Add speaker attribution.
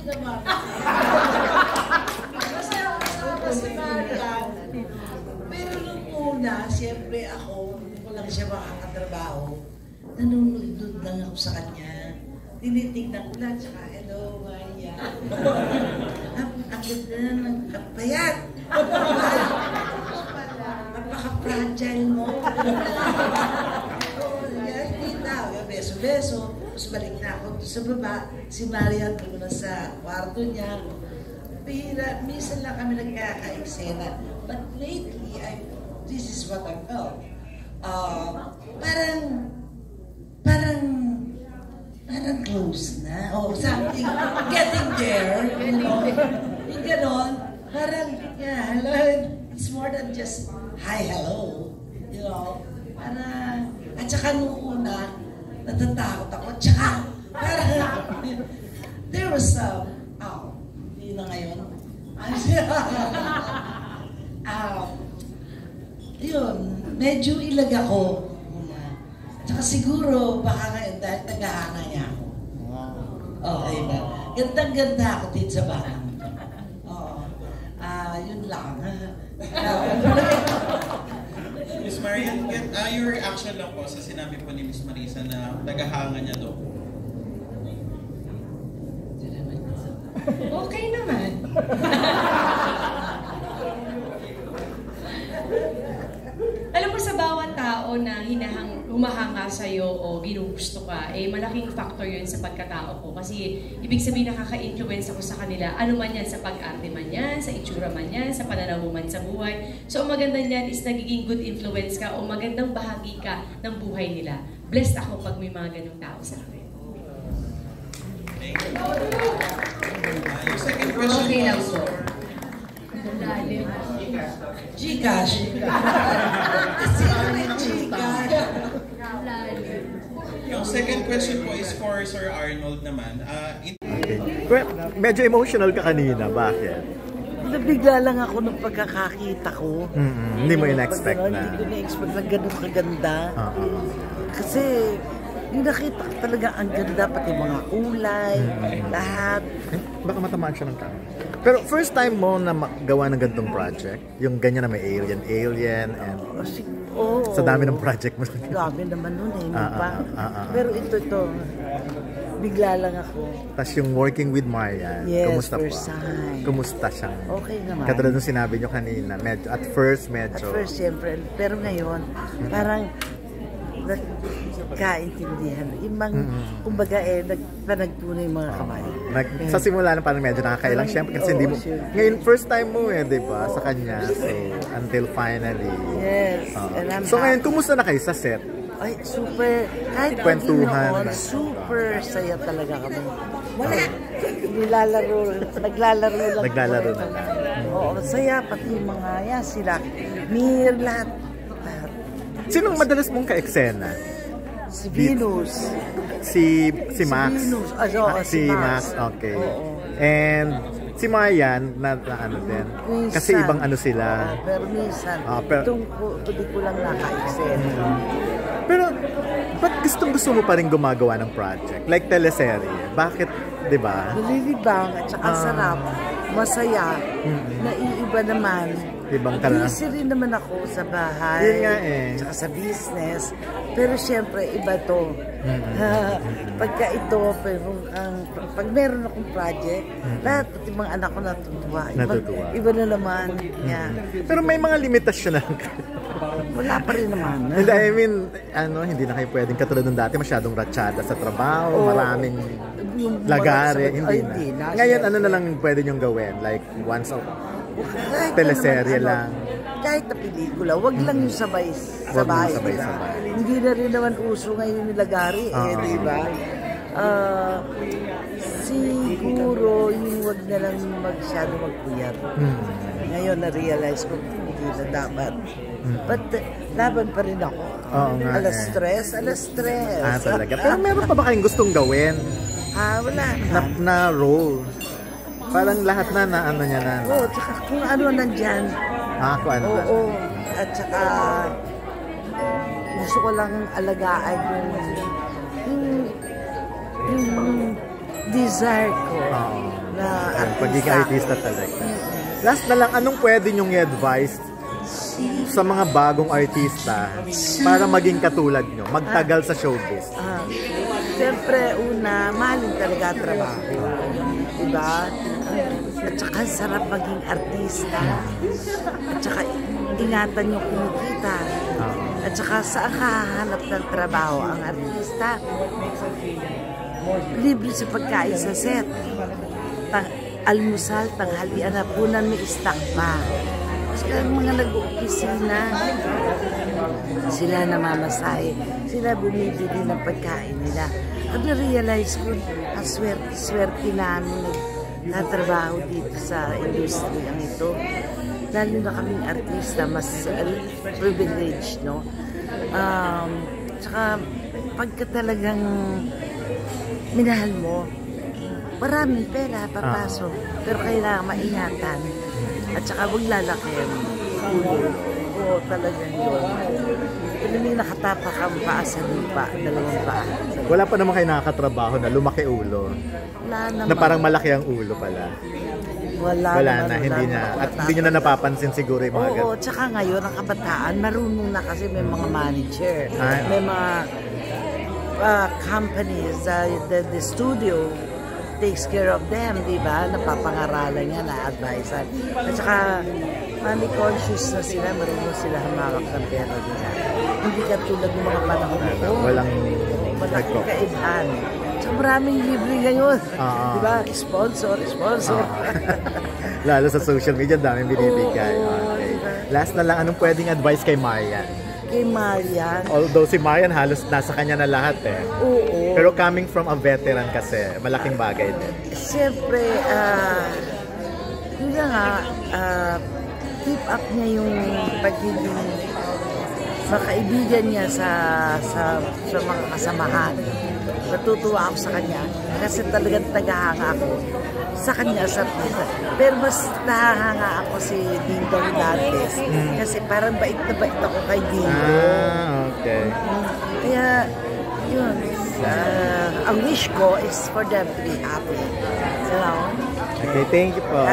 Speaker 1: naman. Kasi ako kasama si Marian. Pero nung una, siyempre ako, hindi ko lang siya makakatrabaho. Nanunod lang ako sa kanya. Tinitignan ko lang, tsaka, hello, Maria. Ang ganda na nagkapayat. Napaka-fragile mo. Yan, kita. Beso-beso. Tapos balik na ako sa baba. Si Maria doon na sa kwarto niya. Pero minsan lang kami nagkaka-eksena. But lately, this is what I felt. Parang close na, or something, getting there, you know, yung ganon, parang, yeah, it's more than just, hi, hello, you know, parang, at saka nung una, natatakot ako, tsaka, parang, there was some, hindi na ngayon, yun, medyo ilag ako, tsaka siguro, baka ngayon dahil tagahanga niya ako. Okay ba? Gandang-ganda ako dito sa bahay. Oo. Yun lang.
Speaker 2: Miss Marian, your reaction lang po sa sinabi po ni Miss Marisa na tagahanga niya daw.
Speaker 3: Okay naman. Alam mo, sa bawat tao na humahanga sa'yo o ginugusto ka, malaking factor yun sa pagkatao ko. Kasi ibig sabihin nakaka-influence ako sa kanila. Ano man yan, sa pag-arte man yan, sa itsura man yan, sa pananaw mo man sa buhay. So ang maganda niyan is nagiging good influence ka o magandang bahagi ka ng buhay nila. Blessed ako pag may mga ganong tao sa akin.
Speaker 2: Thank you. Your second question
Speaker 3: okay lang
Speaker 2: was
Speaker 3: po.
Speaker 1: Gcash. Sino may Gcash?
Speaker 2: Yung second question po is for Sir Arnold naman.
Speaker 4: Well, medyo emotional ka kanina. Bakit?
Speaker 1: Nabigla lang ako nung pagkakakita ko.
Speaker 4: Hindi mo in-expect na.
Speaker 1: Hindi ko na-expect na ganun kaganda. Kasi yung nakita ko talaga ang ganda, pati mga kulay, lahat.
Speaker 4: Baka matamaan siya ng tao. Pero first time mo na magawa ng ganitong project? Yung ganyan na may alien, and sa dami ng project mo.
Speaker 1: Dami naman nun Pero ito, bigla lang ako.
Speaker 4: Tapos yung working with Marian,
Speaker 1: yes,
Speaker 4: kumusta
Speaker 1: first
Speaker 4: pa?
Speaker 1: time.
Speaker 4: Kumusta siyang?
Speaker 1: Okay naman.
Speaker 4: Katulad nung sinabi nyo kanina, at first,
Speaker 1: siyempre. Pero ngayon, parang nagkaintindihan. Kumbaga nagpanagpo na yung mga kamay.
Speaker 4: Sa simula na parang medyo nakakailang siyempre kasi hindi mo, ngayon first time mo di ba, sa kanya. So, until finally.
Speaker 1: Yes.
Speaker 4: So ngayon, kumusta na kayo sa set?
Speaker 1: Ay, super. Kahit
Speaker 4: kwentuhan.
Speaker 1: Super saya talaga kami. Wala. Naglalaro lang. Oo, saya. Pati mga sila. Mir, lahat.
Speaker 4: Sinong madalas mong ka-eksena?
Speaker 1: Si Venus.
Speaker 4: Si Max?
Speaker 1: Si
Speaker 4: Max, okay.
Speaker 1: Oo.
Speaker 4: And si Marian, na ano din?
Speaker 1: Minsan.
Speaker 4: Kasi ibang ano sila.
Speaker 1: Pero minsan, hindi ko lang naka-eksena.
Speaker 4: Pero, ba't gusto mo pa rin gumagawa ng project? Like teleserye? Bakit, di ba?
Speaker 1: Nalilibang at saka sarap. Masaya. Naiiba naman.
Speaker 4: Ibang ka na.
Speaker 1: Busy rin naman ako sa bahay.
Speaker 4: Yun nga
Speaker 1: Tsaka sa business. Pero siyempre, iba to. Pagka ito, pag meron akong project, lahat, pati mga anak ko natutuwa. Iba na naman.
Speaker 4: Pero may mga limitasyon na.
Speaker 1: Wala pa rin naman.
Speaker 4: I mean, hindi na kayo pwedeng katulad ng dati, masyadong ratsyada sa trabaho, maraming lagare. Hindi na. Ngayon, ano na lang pwede nyong gawin? Like, once a teleserye lang.
Speaker 1: Kahit na pelikula, wag lang yung sabay-sabay. Hindi na rin naman uso ngayon yung lagari, di ba? Siguro yung wag na lang masyado magpuyat. Ngayon na-realize ko hindi na dapat. But laban pa rin ako. Alas stress.
Speaker 4: Talaga. Pero meron pa ba kayong gustong gawin?
Speaker 1: Wala
Speaker 4: na role. Parang lahat na ano niya na.
Speaker 1: Oo, tsaka kung ano nandyan.
Speaker 4: Kung ano na.
Speaker 1: Oo, at tsaka gusto ko lang alagaan yung desire ko na
Speaker 4: Pagiging artista talaga. Last na lang, anong pwede nyong i-advise sa mga bagong artista para maging katulad nyo, magtagal sa showbiz?
Speaker 5: Siyempre, una, mahalin talaga ang trabaho. Diba? At saka sarap maging artista. At saka ingatan yung kumikita. At saka saan kahanap ng trabaho ang artista? Libre sa pagkain sa set. Almusal, tanghalian, hapunan, may stock pa. Sila mga nag-opisina, sila namamasahe, sila bumibili ng pagkain nila. At na-realize ko, ang swerte namin nagtatrabaho dito sa industriyang ito. Lalo na kaming artista, mas privileged, no? Tsaka, pagka talagang minahal mo, maraming pera papasok, pero kailangan maingatan. At saka huwag lalaking ulo. Oo, talagang yun. Kung may nakatapak ang paa sa lupa, dalawang paa.
Speaker 4: Wala pa naman kayo nakakatrabaho na lumaki ulo?
Speaker 5: Wala naman.
Speaker 4: Na parang malaki ang ulo pala?
Speaker 5: Wala
Speaker 4: na, hindi na. At hindi nyo na napapansin siguro yung mga
Speaker 5: Oo, tsaka ngayon ang kabataan, marunong na kasi may mga manager. May mga companies, the studio takes care of them, di ba? Napapangaralan niya, na-advisean. At saka, money conscious na sila, marunong sila hamakap ng pera nila. Hindi ka tulad ng mga panahon ito.
Speaker 4: Walang
Speaker 5: kaibahan. So, maraming libre ngayon. Di ba? Sponsor.
Speaker 4: Lalo sa social media, daming binibigay. Okay. Last na lang, anong pwedeng advice kay Marian?
Speaker 5: Kay Marian?
Speaker 4: Although si Marian halos nasa kanya na lahat eh.
Speaker 5: Oo.
Speaker 4: Pero coming from a veteran kasi, malaking bagay din.
Speaker 5: Siyempre, yun nga, keep up niya yung pagiging makaibigan niya sa mga kasamahan. Natutuwa ako sa kanya kasi talagang tagahanga ako sa kanya sa artista. Pero mas nahahanga ako si Dingdong Dantes kasi parang bait na bait ako kay Dingdong.
Speaker 4: Okay.
Speaker 5: Kaya, yun, ang wish ko is for them to be happy. You know?
Speaker 4: Okay, thank you po.